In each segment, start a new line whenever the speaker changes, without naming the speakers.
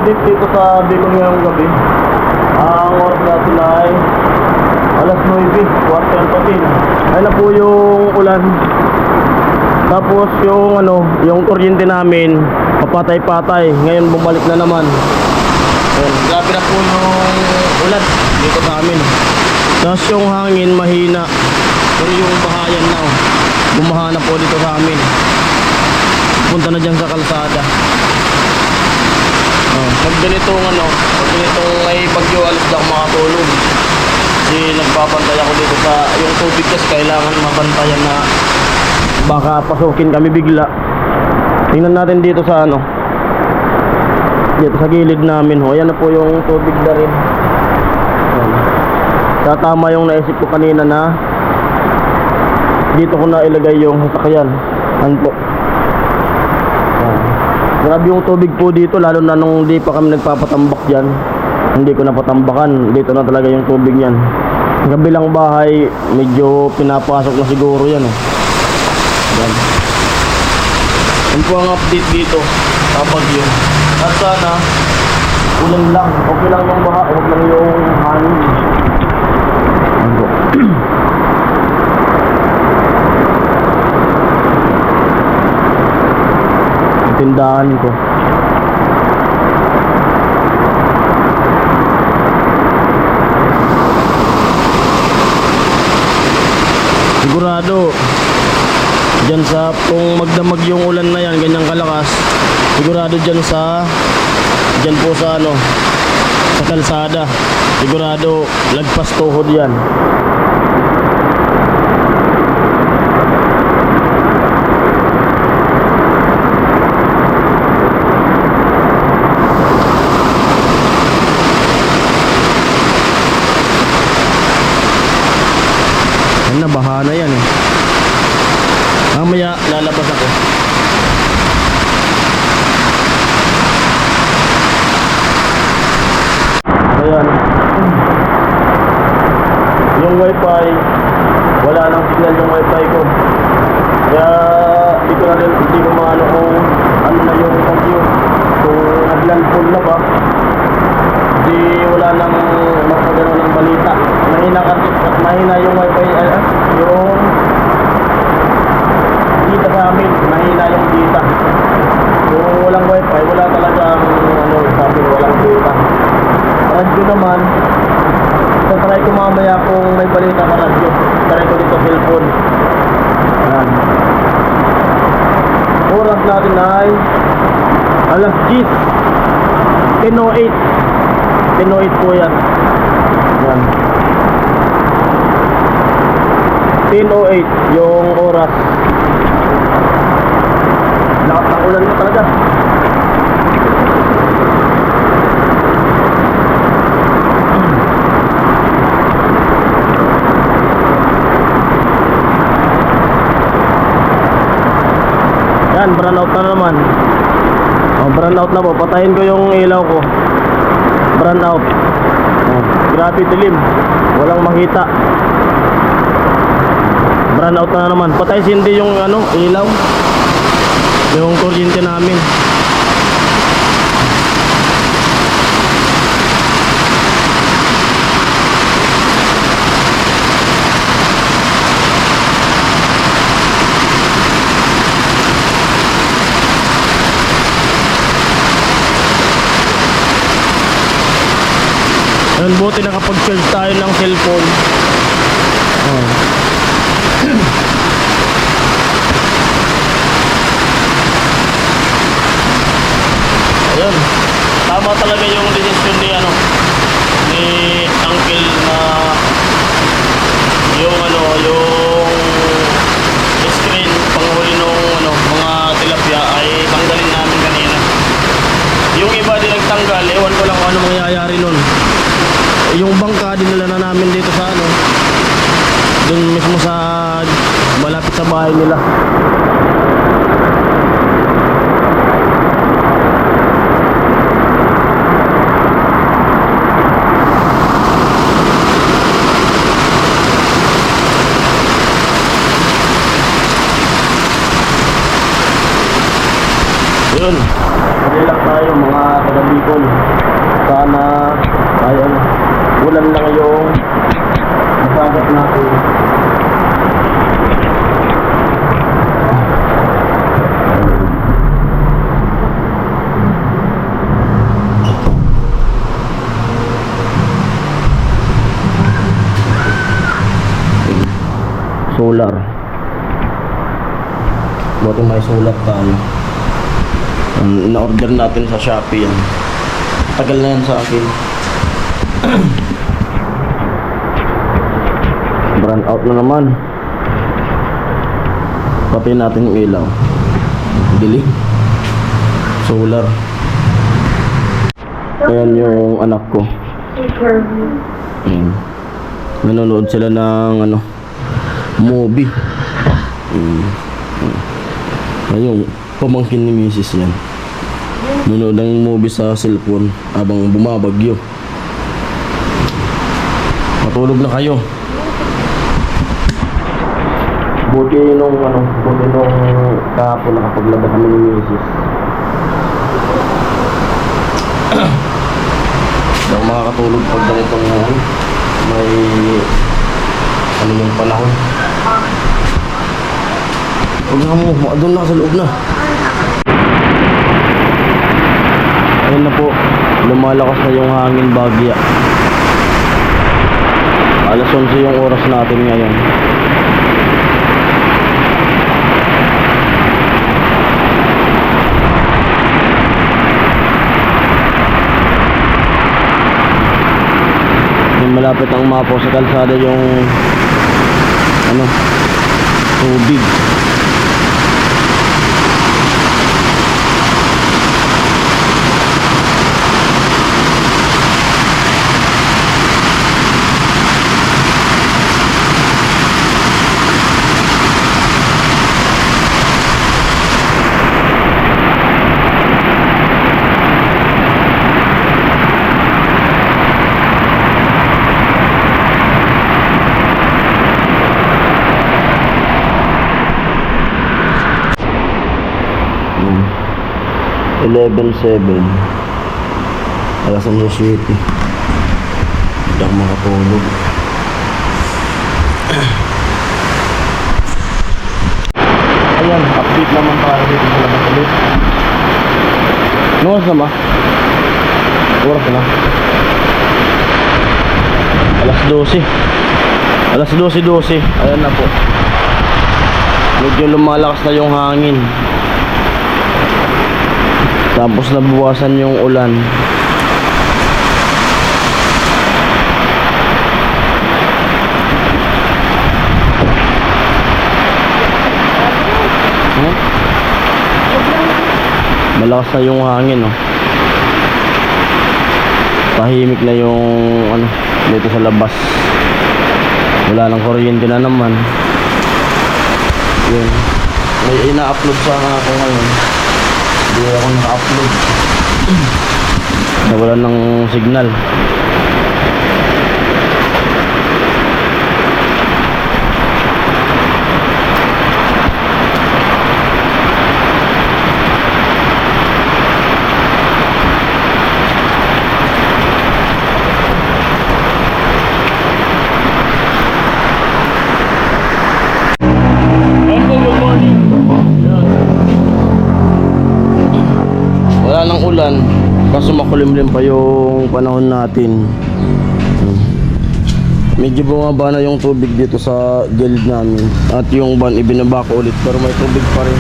update dito sa Bicol ngayong gabi. Ang oras natin ay alas 9, quarter to 10. Ayun na po yung ulan. Tapos yung kuryente namin papatay-patay. Ngayon bumalik na naman. Ayun, grabe na po yung ulan dito sa amin. Tapos yung hangin mahina. Pero yung bahayan na bumaha na po dito sa amin. Punta na dyan sa kalsada. Pag ganitong may bagyo, alas na ako makatulog. Kasi nagbabantay ako dito sa yung tubig, kasi kailangan mabantayan na baka pasukin kami bigla. Tingnan natin dito sa dito sa gilid namin ayan na po yung tubig na rin. Tama yung naisip ko kanina na dito ko na ilagay yung sasakyan. Ano po, grabe yung tubig po dito, lalo na nung di pa kami nagpapatambak dyan. Hindi ko napatambakan, dito na talaga yung tubig yan. Ang kabilang bahay medyo pinapasok na siguro yan yan. Yan po ang update dito kapag yun. At sana ulan lang, okay lang yung baha, huwag lang yung hangin. Tindahan ko. Sigurado dyan sa kung magdamag yung ulan na yan, ganyang kalakas, sigurado dyan po sa sa kalsada, sigurado lagpas tuhod yan. Nabaha na yan mamaya lalabas ako. Ayan, yung wifi, wala nang signal yung wifi ko, kaya hindi ko maano kung ano na yung bagyo, kung naglandfall na ba. Hindi, wala nang makagano ng balita. Mahina yung wifi, yung dita sa amin, mahina yung dita. Kung walang wifi, wala talagang sabi, walang dita. Radyo naman, try ko mamaya kung may balita ka radyo. Try ko dito cellphone. Ayan. Oras natin ay alas 10, 10:08 po yan. Ayan, 10:08 yung oras. Lakas ng ulan na talaga. Yan, brown out na naman. Brown out na po. Patayin ko yung ilaw ko. Brown out. Grabe dilim, walang makita. Brown out na naman. Patay sindi yung ilaw, yung kuryente namin. Ayun, buti nakapag-charge tayo ng cellphone. Ayun, tama talaga yung decision ni Uncle na yung screen panghuli nung mga tilapia ay tanggalin namin kanina. Yung iba din nagtanggal, ewan ko lang kung ano mangyayari nun. Yung bangka dinala na namin dito sa dun mismo sa malapit sa bahay nila. Yun. Hindi lang tayo mga taga-Bicol. Sana ayun, ulan lang yung masagat natin. Solar. Buti may solar tayo. Na-order natin sa Shopee yan. Tagal na yan sa akin. Brand out na naman. Pati natin yung ilaw. Dili. Solar. Ayan yung anak ko. Ayan. Nanonood sila ng ano, movie. Ayun, pamangkin ni Mrs. yan. Nanonood ng movie sa cellphone habang bumabagyo. Matulog na kayo. Buti nung kahapon nakapaglaba kami ni Mrs. Hindi ako makakatulog pag ganitong may ano yung panahon. Huwag na mo, doon na sa loob na. Ayun na po, lumalakas na yung hangin bagya. Alas 11 yung oras natin ngayon. Yung malapit ang mapo sa kalsada yung ano, tubig. Hmm. 11:07. Alas 11:07. Hindi ako makatulog. Ayan, update naman tayo dito sa labas ulit. Ano oras na ba? Oras na. Alas 12. Alas 12:12. Ayan na po. Medyo lumalakas na yung hangin. Tapos nabuwasan yung ulan. Malakas na yung hangin, oh. Tahimik na yung ano dito sa labas. Wala nang kuryente na naman. Yun. May ina-upload sana ako ngayon. Hindi ako naka-upload. Nawalan ng signal. Wala nang ulan, kaso makulimlim pa yung panahon natin. Medyo bumaba na yung tubig dito sa gilid namin. At yung van ibinaba ko ulit, pero may tubig pa rin.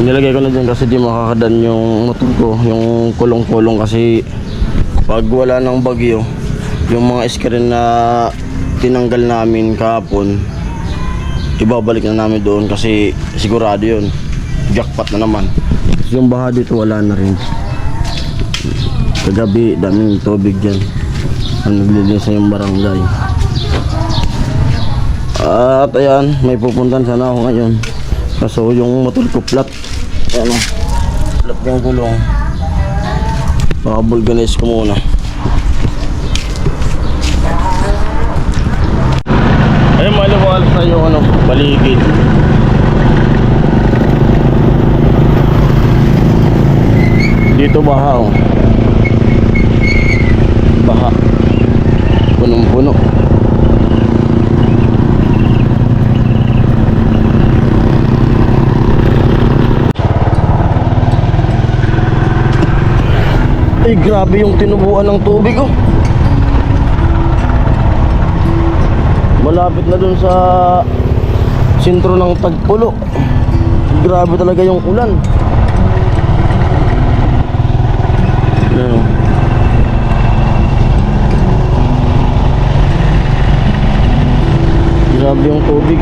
Nilagay ko na dyan kasi di makakadan yung motor ko, yung kulong-kulong, kasi pag wala ng bagyo, yung mga screen na tinanggal namin kahapon, ibabalik na namin doon kasi sigurado yun, jackpot na naman. Yung baha dito wala na rin. Kagabi daming tubig dyan. Naglilinis na yung barangay. At ayan, may pupuntan sana ako ngayon. Kaso yung motor ko flat. Ayan o, flat yung gulong. Baka vulcanize ko muna. Ayun, maliwalas na yung ano, paligid. Dito baha oh. Baha. Punong-puno. Ay, grabe yung tinubuan ng tubig oh. Malapit na dun sa sentro ng Tagpulo. Grabe talaga yung ulan. Ayan oh. Grabe yung tubig.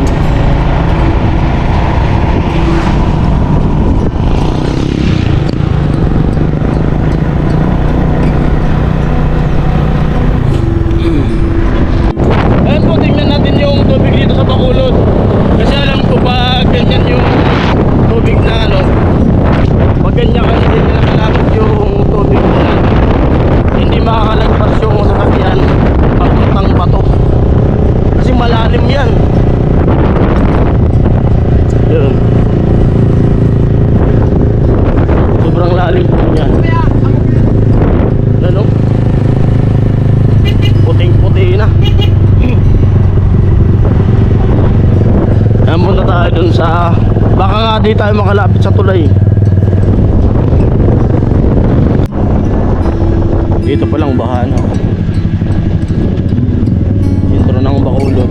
Ayan po, tingnan natin yung tubig dito sa Bacolod. Kasi alam ko pag ganyan yung tubig na ano, pag ganyan kasi hindi nakalapit yung tubig na hindi makakalagpas yung sasakyan papuntang bato. Kasi malalim yan. Yun. Sobrang lalim po yan. Ano? Puting-puti na. Ayan, punta tayo dun sa, baka nga di tayo makalapit sa tulay. Dito palang baha na. Sentro ng Bacolod.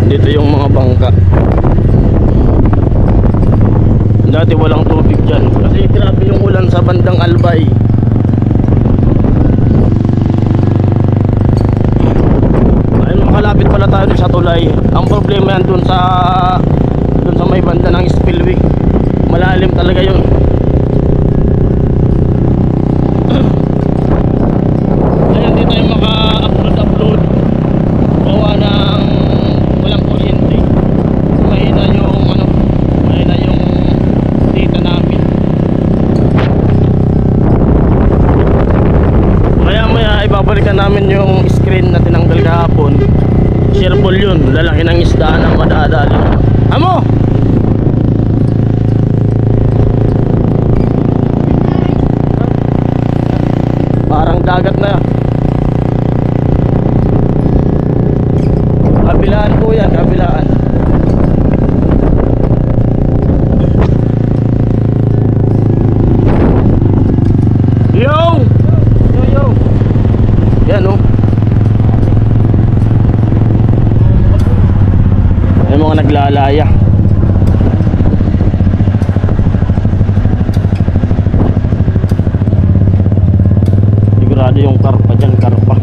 Dito yung mga bangka. Dati walang tubig dyan kasi grabe yung ulan sa bandang Albay. Ayun, makalapit pala tayo sa tulay. Ang problema yan dun sa may banda ng spillway. Malalim talaga yun. Kaya hindi tayo maka-upload gawa ng walang kuryente. Mahina yung mahina yung data namin. Maya ibabalikan namin yung screen na tinanggal kahapon. Shareable yun, lalaki ng isda na madadali. Amo! Parang dagat na yan. Kabilaan po yan, kabilaan. Yo! Yo! Yan oh. May mga naglalaya. Sigurado yung karpa dyan, karpa.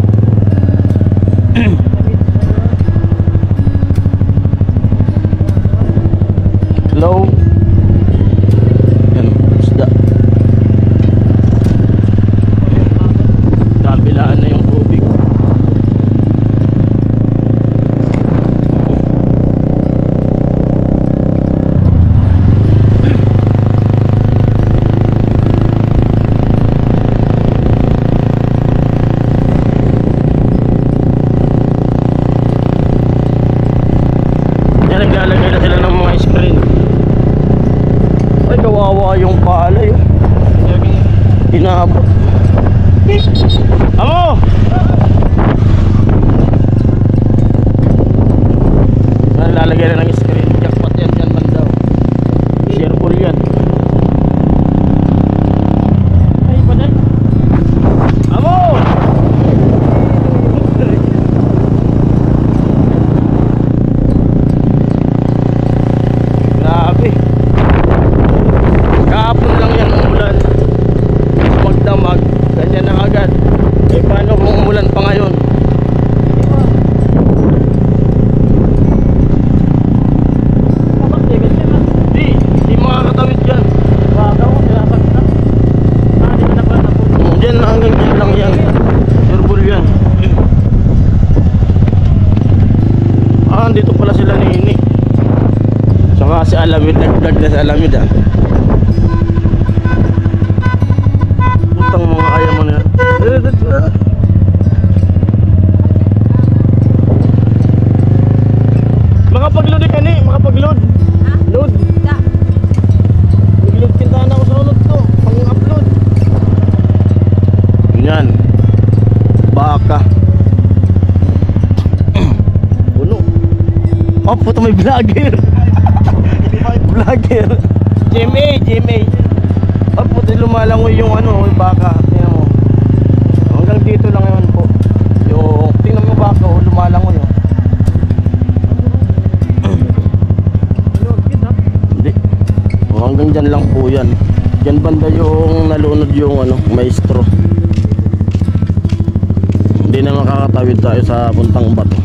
Hello. Yan, isda. Kabilaan na yung tubig. Yan, naglalagay na sila ng mga screen. Ay, kawawa yung palay oh. Inabot. Amo! Lalagay na ng screen. Jackpot yan dyan man daw. Shareable yan. Ay, padal. Kasi alam nyo dyan. Putang mga ayaw mo na yan. Makapag-load ka ni, makapag-load. Load. Mag-load kintahan ako sa unod ko. Pang-upload. Yan. Baka. Puno. Oh, puto may vlogger. Vlogger. GMA. Oh, puto lumalangoy yung ano, yung baka. Tingnan mo. Hanggang dito lang yun po. Yung, tingnan mo baka, oh, lumalangoy oh. Hindi. Oh, hanggang dyan lang po yan. Dyan banda yung nalunod yung ano, maestro. Hindi na makakatawid tayo sa puntang bato.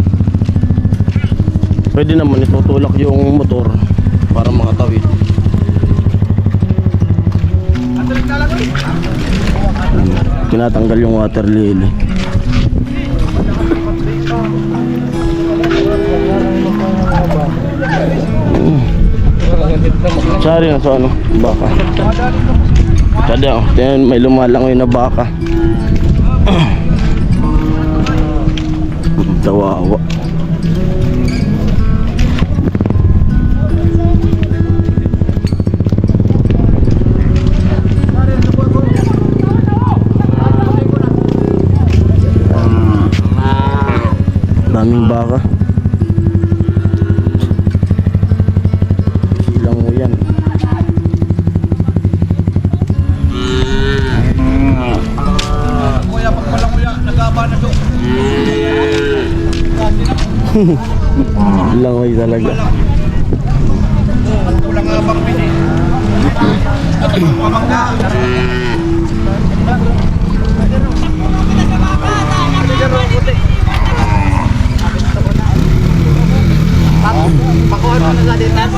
Pwede naman itutulak yung motor para makatawid. Tinatanggal yung water lily. Sari na sa ano, baka. Kada oh, tingnan may lumalangoy na baka. Tawawa. Daming baka. Silang mo yan.
Kuya, pag walang kuya, nagaba na to.
Langoy talaga.
Kulang nga bang pini. At pamangga. Pakuhan mo na sa dinan.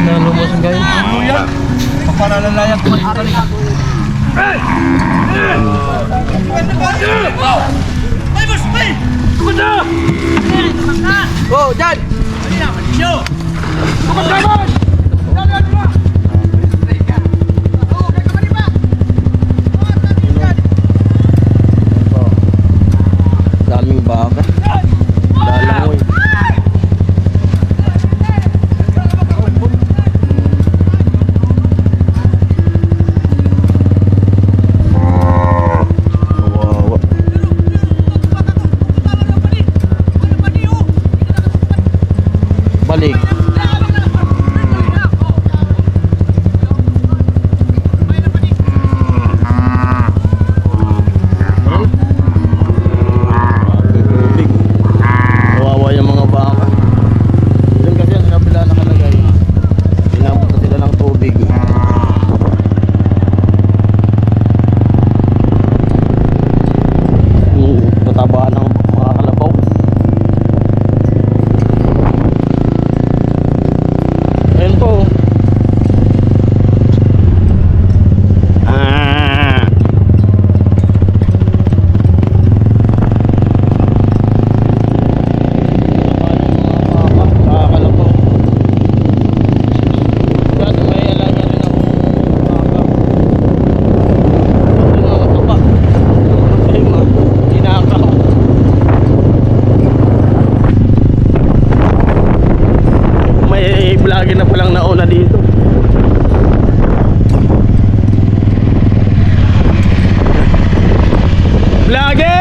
Nalumos ang gayon.
Kuya, paparalalayag ko ito rin. Oh, dyan!
Daming baka. Lalangoy. Kawawa. Balik. Tubig. Kawawa yung mga baka. Doon kasi sa kabila nakalagay. Inabot na sila ng tubig. Tatabahan ng mga kalabaw. Ayun po. Ah. Kalabaw. Dati may alaga rin ako baka. Ito na mataba. Ay ma, kinakaw. May vlogger na palang nauna dito. Vlogger!